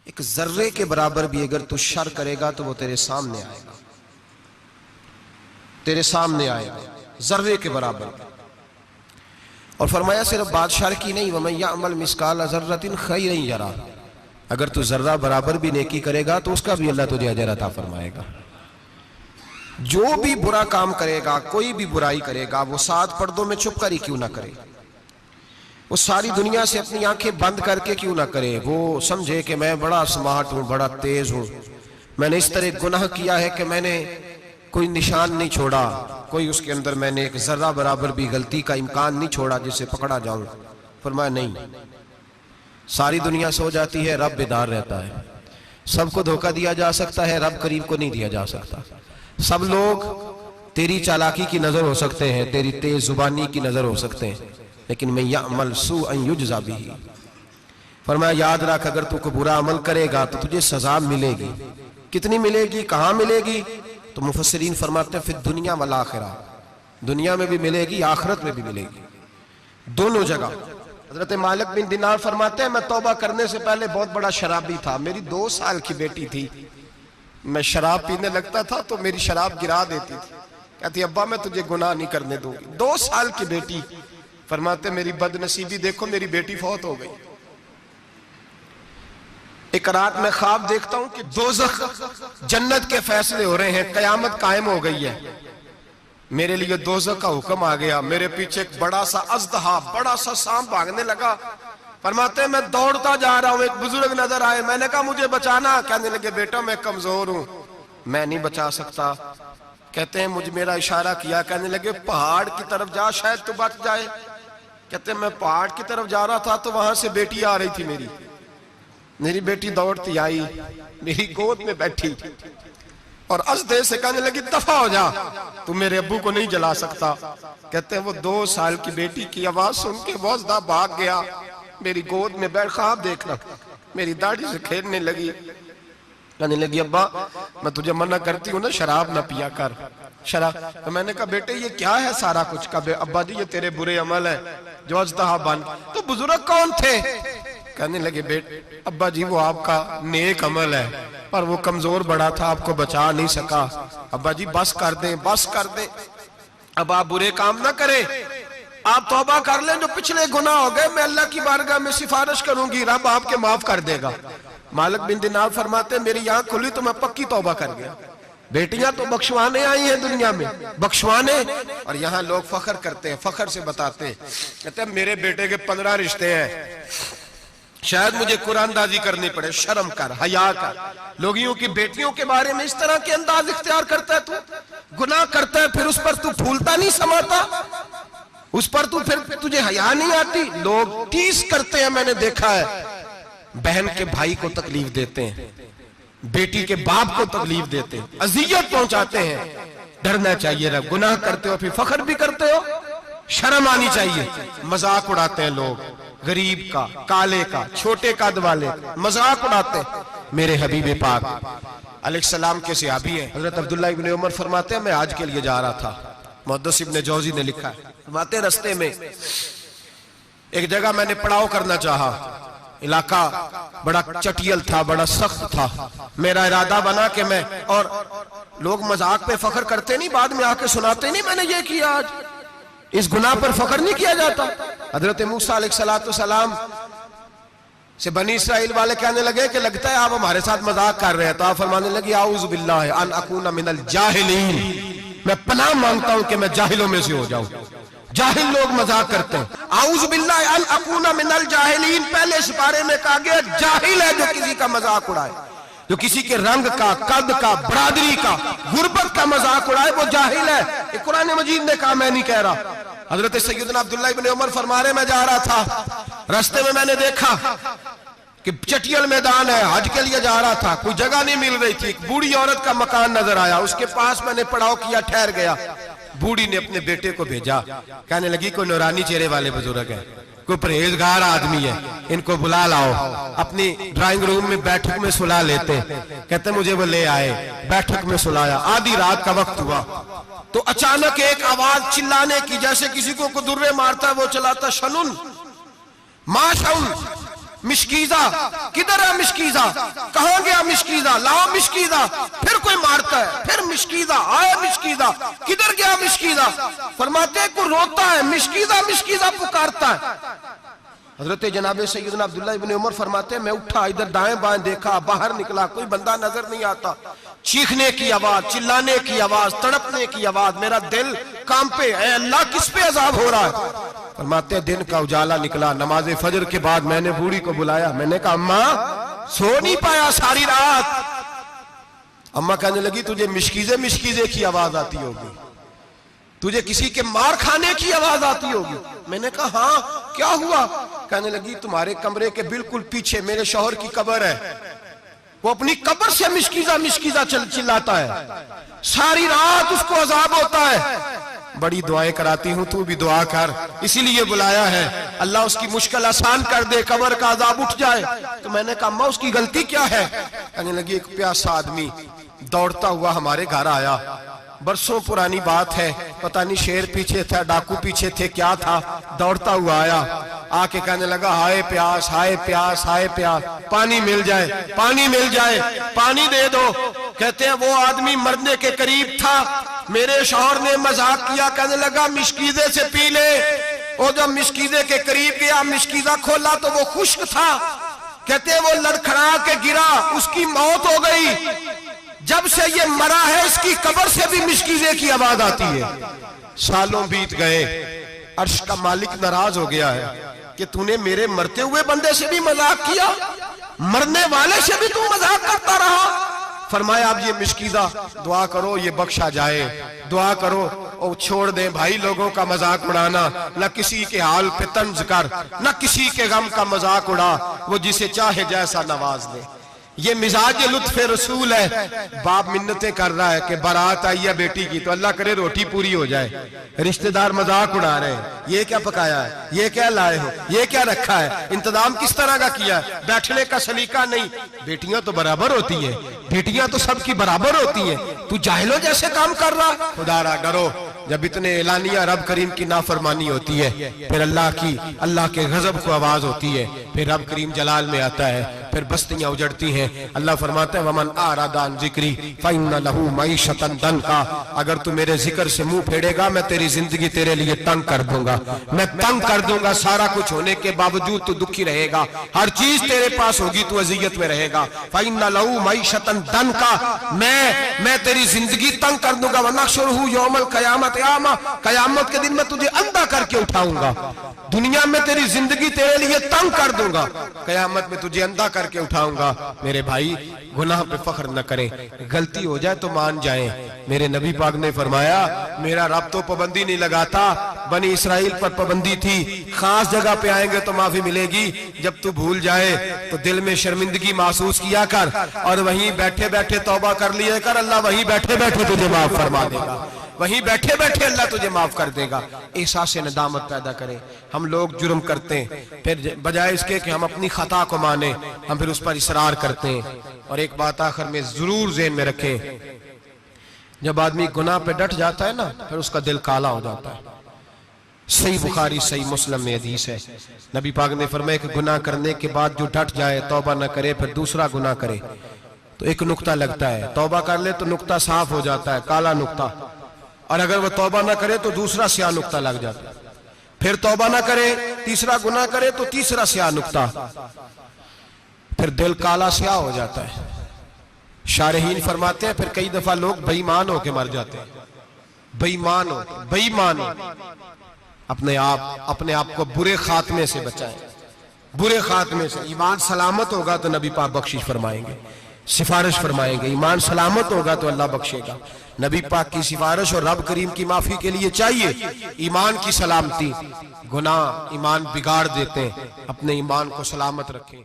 एक जर्रे के बराबर भी अगर तू शर करेगा तो वो तेरे सामने आएगा, तेरे सामने आएगा जर्रे के बराबर। और फरमाया सिर्फ बादशाह की नहीं, वमन यअमल मिस्काल ज़र्रतिन खैरन यरा, अगर तू जर्रा बराबर भी नेकी करेगा तो उसका भी अल्लाह तुझे अजर अता फरमाएगा। जो भी बुरा काम करेगा, कोई भी बुराई करेगा, वो 7 पर्दों में छुप कर ही क्यों ना करे, वो सारी दुनिया से अपनी आंखें बंद करके क्यों ना करे, वो समझे कि मैं बड़ा स्मार्ट हूं, बड़ा तेज हूं, मैंने इस तरह गुनाह किया है कि मैंने कोई निशान नहीं छोड़ा, कोई उसके अंदर मैंने एक जर्रा बराबर भी गलती का इम्कान नहीं छोड़ा जिससे पकड़ा जाऊं। फरमाया नहीं, सारी दुनिया सो जाती है, रब बेदार रहता है। सबको धोखा दिया जा सकता है, रब करीब को नहीं दिया जा सकता। सब लोग तेरी चालाकी की नजर हो सकते हैं, तेरी तेज जुबानी की नजर हो सकते हैं, लेकिन मैं यअमल सुअन युज्ज़ा बिही, फरमाया याद रख, अगर तू कोई बुरा अमल करेगा तो तुझे सजा मिलेगी। कितनी मिलेगी, कहाँ मिलेगी? तो मुफस्सिरीन फरमाते हैं फिर दुनिया वल आखिरा, दुनिया में भी मिलेगी, आखिरत में भी मिलेगी, दोनों जगह। हजरत मालिक बिन दिनार फरमाते हैं मैं तौबा करने से पहले बहुत बड़ा शराबी था, मेरी 2 साल की बेटी थी, मैं शराब पीने लगता था तो मेरी शराब गिरा देती थी, कहती अब्बा मैं तुझे गुनाह नहीं करने दूंगी। 2 साल की बेटी, फरमाते मेरी बदनसीबी देखो, मेरी बेटी फौत हो गई। एक रात में ख्वाब देखता हूं कि दोज़ख जन्नत के फैसले हो रहे हैं, कयामत कायम हो गई है, मेरे लिए दोज़ख का हुक्म आ गया, मेरे पीछे एक बड़ा सा अज़दहा, बड़ा सा सांप भागने लगा। फरमाते मैं दौड़ता जा रहा हूं, एक बुजुर्ग नजर आए, मैंने कहा मुझे बचाना, कहने लगे बेटा मैं कमजोर हूं, मैं नहीं बचा सकता। कहते हैं मुझे मेरा इशारा किया, कहने लगे पहाड़ की तरफ जा, शायद तू बच जाए। कहते हैं मैं पहाड़ की तरफ जा रहा था तो वहां से बेटी आ रही थी, मेरी बेटी दौड़ती आई, मेरी गोद में बैठी और अज़दे से कहने लगी दफा हो जा, तू मेरे अब्बू को नहीं जला सकता। कहते हैं वो 2 साल की बेटी की आवाज सुन के वो अज़दा भाग गया, मेरी गोद में बैठ ख्वाब देखना, मेरी दाढ़ी से खेलने लगी, कहने लगी अब्बा मैं तुझे मना करती हूँ ना, शराब ना पिया कर, शराब। तो मैंने कहा बेटे ये क्या है सारा कुछ? का अब्बा जी ये तेरे बुरे अमल है जो अज़दा बन। तो बुजुर्ग कौन थे? कहने लगे बेटे अब्बा जी वो आपका नेक अमल है, पर वो कमजोर बड़ा था, आपको बचा नहीं सका। अब्बा जी बस कर दें, बस कर दें, अब आप बुरे काम ना करें, आप तौबा कर लें, जो पिछले गुनाह हो गए मैं अल्लाह की बारगाह में सिफारिश करूंगी, रब आपके माफ कर देगा। मालिक बिन दिनार फरमाते मेरी आंख खुली तो मैं पक्की तौबा कर गया। बेटियां तो बख्शवाने आई हैं दुनिया में, बख्शवाने, और यहाँ लोग फख्र करते हैं, फख्र से बताते हैं, कहते हैं मेरे बेटे के 15 रिश्ते हैं, शायद मुझे कुरानदाजी करनी पड़े, शर्म कर, हया कर। लोगियों की बेटियों के बारे में इस तरह के अंदाज इख्तियार करता है, तू गुनाह करता है, फिर उस पर तू फूलता नहीं समाता, उस पर तू फिर तुझे हया नहीं आती। लोग टीस करते हैं, मैंने देखा है, बहन के भाई को तकलीफ देते हैं, बेटी के बाप को तकलीफ देते हैं, अजियत पहुंचाते हैं। डरना चाहिए ना, गुनाह करते हो फिर फख्र भी करते हो, शर्म आनी चाहिए। मजाक उड़ाते हैं लोग, गरीब का, काले का, छोटे कद वाले मजाक उड़ाते हैं। मेरे हबीब पाक अलैहिस्सलाम के सहाबी हैं, हजरत अब्दुल्लाह इब्न उमर फरमाते हैं मैं आज के लिए जा रहा था, मुहद्दिस इब्न जौजी ने लिखा है, फरमाते रस्ते में एक जगह मैंने पड़ाव करना चाहा, इलाका बड़ा चटियल था, बड़ा सख्त था, मेरा इरादा बना कि मैं, और लोग मजाक पे फख्र करते नहीं, बाद में आके सुनाते नहीं मैंने ये किया, आज इस गुनाह पर फख्र नहीं किया जाता। हजरत मूसा अलैहिस्सलाम से बनी इस्राइल वाले कहने लगे कि लगता है आप हमारे साथ मजाक कर रहे हैं, तो आप फरमाने लगे आऊज़ु बिल्लाहि अन अकूना मिनल जाहिलीन, मैं पनाह मांगता हूं कि मैं जाहिलों में से हो जाऊं। जाहिल लोग मजाक करते हैं, आऊज़ु बिल्लाहि अन अकूना मिनल जाहिलीन, पहले इस बारे में कहा गया जाहिल है जो किसी का मजाक उड़ाए, जो किसी के रंग का, कद का, बरादरी का, गुर्बत का मजाक उड़ाए वो जाहिल है। कुरान मजीद ने कहा, मैं नहीं कह रहा। हजरत सैयदना अब्दुल्लाह इब्न उमर फरमा रहे मैं जा रहा था, रास्ते में मैंने देखा कि चटियल मैदान है, हज के लिए जा रहा था, कोई जगह नहीं मिल रही थी, एक बूढ़ी औरत का मकान नजर आया, उसके पास मैंने पड़ाव किया, ठहर गया। बूढ़ी ने अपने बेटे को भेजा, कहने लगी कोई नूरानी चेहरे वाले बुजुर्ग है, कोई परहेजगार आदमी है, इनको बुला लाओ, अपनी ड्राइंग रूम में बैठक में सुला लेते। कहते मुझे वो ले आए, बैठक में सुलाया, आधी रात का वक्त हुआ तो अचानक एक आवाज चिल्लाने की, जैसे किसी को दुर्रे मारता है वो चलाता, शनुन माशाउन, मिशकीजा, किधर है मिशकीजा, कहां गया मिशकीजा, लाओ मिशकीजा। फिर कोई मारता है, फिर मिशकीजा, आया मिशकीजा, किधर गया मिशकीजा। फरमाते हैं को रोता है, मिशकीजा मिशकीजा पुकारता है। हजरत जनाब सैयदना अब्दुल्ला इब्न उमर फरमाते हैं मैं उठा, इधर दाएं बाएं देखा, बाहर निकला, कोई बंदा नजर नहीं आता। चीखने की आवाज, चिल्लाने की आवाज, तड़पने की आवाज, मेरा दिल कांपे, ऐ अल्लाह किस पे अजाब हो रहा है। फरमाते दिन का उजाला निकला, नमाज फजर के बाद मैंने बूढ़ी को बुलाया, मैंने कहा अम्मा सो नहीं पाया सारी रात। अम्मा कहने लगी तुझे मिशकीजे मिशकीजे की आवाज आती होगी, तुझे किसी के मार खाने की आवाज आती होगी। मैंने कहा हाँ क्या हुआ। कहने लगी तुम्हारे कमरे के बिल्कुल पीछे मेरे शौहर की कब्र है, वो अपनी कब्र से मिशकीजा मिशकीजा चिल्लाता है, सारी रात उसको अजाब होता है। बड़ी दुआएं कराती हूं, तू भी दुआ कर, इसीलिए बुलाया है, अल्लाह उसकी मुश्किल आसान कर दे, कब्र का अजाब उठ जाए। तो मैंने कहा अम्मा उसकी गलती क्या है। कहने लगी एक प्यासा आदमी दौड़ता हुआ हमारे घर आया, बरसों पुरानी बात है, पता नहीं शेर पीछे था, डाकू पीछे थे, क्या था, दौड़ता हुआ आया, आके कहने लगा हाय प्यास, हाय प्यास, हाय प्यास, पानी मिल जाए, पानी मिल जाए, पानी दे दो। कहते हैं वो आदमी मरने के करीब था, मेरे शौहर ने मजाक किया, कहने लगा मिशकीजे से पी ले। वो जब मिशकीजे के करीब गया, मिशकीजा खोला तो वो खुश्क था। कहते हैं वो लड़खड़ा के गिरा, उसकी मौत हो गई। जब से ये मरा है इसकी कब्र से भी मिशकीजे की आवाज आती है। सालों बीत गए, अर्श का मालिक नाराज हो गया है कि तूने मेरे मरते हुए बंदे से भी मजाक किया, मरने वाले से भी तू मजाक करता रहा। फरमाया अब ये मिशकीजा दुआ करो ये बख्शा जाए, दुआ करो और छोड़ दें भाई लोगों का मजाक उड़ाना, न किसी के हाल पे तंज कर, न किसी के गम का मजाक उड़ा, वो जिसे चाहे जैसा नवाज दे। ये मिजाज लुत्फ रसूल है। बाप मिन्नतें कर रहा है कि बारात आई है बेटी की, तो अल्लाह करे रोटी पूरी हो जाए, रिश्तेदार मजाक उड़ा रहे हैं, ये क्या पकाया है, ये क्या लाए हो, ये क्या रखा है, इंतजाम किस तरह का किया है, बैठने का सलीका नहीं। बेटियां तो बराबर होती है, बेटियां तो सबकी बराबर होती है, तू जाहिलों जैसे काम कर रहा। खुदारा डरो, जब इतने एलानिया रब करीम की नाफरमानी होती है, फिर अल्लाह के गजब को आवाज होती है, फिर रब करीम जलाल में आता है, फिर बस्तियां उजड़ती हैं। अल्लाह फरमाता है वमन आरादान जिक्री फइन्ना लहू मईशतन दनका, अगर तू मेरे जिक्र से मुंह फेरेगा मैं तेरी जिंदगी तेरे लिए तंग कर दूंगा, मैं तंग कर दूंगा। सारा कुछ होने के बावजूद तू दुखी रहेगा, हर चीज तेरे पास होगी, तू अजियत में रहेगा। फइन्ना लहू मईशतन दनका, मैं तेरी जिंदगी तंग कर दूंगा। वनहशुरहू यौमल क़यामत आमा, कयामत के दिन मैं तुझे अंधा करके उठाऊंगा। दुनिया में तेरी जिंदगी तेरे लिए तंग कर दूंगा, कयामत में तुझे अंधा करके उठाऊंगा। मेरे भाई गुनाह पे फख्र न करें, गलती हो जाए तो मान जाएं। मेरे नबी पाक ने फरमाया मेरा रब तो पाबंदी नहीं लगाता, बनी इसराइल पर पाबंदी थी, खास जगह पे आएंगे तो माफी मिलेगी। जब तू भूल जाए तो दिल में शर्मिंदगी महसूस किया कर और वहीं बैठे बैठे तौबा कर लिया कर, अल्लाह वहीं बैठे बैठे तुझे माफ फरमा देगा, वहीं बैठे बैठे अल्लाह तुझे माफ कर देगा। एहसास नदामत पैदा करें। हम लोग जुर्म करते हैं, फिर बजाय इसके कि हम अपनी खता को माने हम फिर उस पर इसरार करते हैं। और एक बात आखिर में जरूर ज़हन में रखें, जब आदमी गुनाह पे डट जाता है ना, फिर उसका दिल काला हो जाता है। सही बुखारी सही मुस्लिम में हदीस है, नबी पाक ने फरमाया कि गुनाह करने के बाद जो डट जाए, तौबा न करे, फिर दूसरा गुनाह करे तो एक नुक्ता लगता है, तौबा कर ले तो नुक्ता साफ हो जाता है, काला नुक्ता, और अगर वो तौबा ना करे तो दूसरा स्याह नुक्ता लग जाता है, फिर तौबा ना करे, तीसरा गुनाह करे तो तीसरा स्याह नुक्ता, फिर दिल काला स्याह हो जाता है। शारहीन फरमाते हैं फिर कई दफा लोग बेईमान होके मर जाते हैं, बेईमान हो। अपने आप को बुरे खात्मे से बचाएं, बुरे खात्मे से। ईमान सलामत होगा तो नबी पाक बख्शिश फरमाएंगे, सिफारिश फरमाएंगे। ईमान सलामत होगा तो अल्लाह बख्शेगा। नबी पाक की सिफारिश और रब करीम की माफी के लिए चाहिए ईमान की सलामती। गुनाह ईमान बिगाड़ देते हैं, अपने ईमान को सलामत रखें।